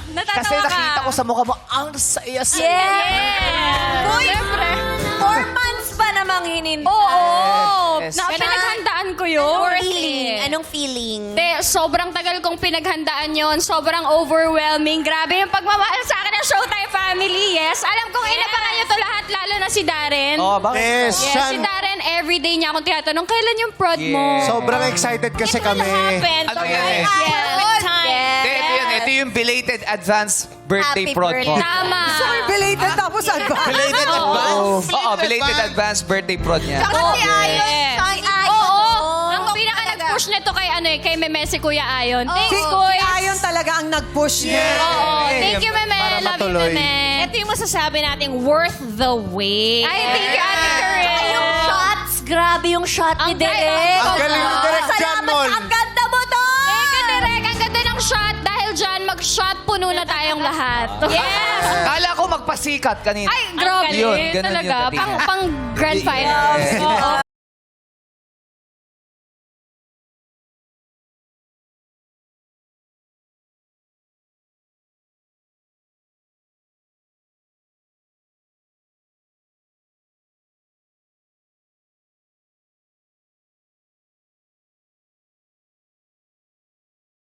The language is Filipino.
Natatawa Kasi nakita ko sa mukha mo, ang saya-saya. Yeah! Uy, Siyempre. 4 months pa namang hinintay. Oo! Yes. Pinaghandaan ko yun. Anong feeling? Te, sobrang tagal kong pinaghandaan yon, sobrang overwhelming. Grabe yung pagmamahal sa akin ng Showtime family, yes. Alam kong inabangan nyo to lahat, lalo na si Darren. Oh, bakit? Yes, Yes, siya. si Darren, everyday niya akong tinatanong, kailan yung prod mo? Sobrang excited kasi kami. Ano yan eh? Ito yung belated advance birthday Happy prod ko. birthday. Tama. Belated tapos advance. Belated advance. Oo, belated advance birthday prod niya. Tsaka si Ayon. Si Ayon. Oo. Ang pinaka nag-push nito kay kay Meme si Kuya Ayon. Thanks, Kuya. Ayon talaga ang nag-push niya. Oo. Thank you, Meme. Para Love you, matuloy. Meme. Ito yung masasabi nating worth the wait. Ay, thank you, Ate Karen. Yung shots, grabe yung shot ni Ang Derek. Ang galing ni Derek John Salamat, Mon. ang ganda mo doon! Thank you, Direk. Ang ganda ng shot. Dahil dyan, mag-shot puno na tayong lahat. Yes! Kala ko magpasikat kanina. Ay, grabe. Yun, ganun talaga. yun, Katina. Pang grand final.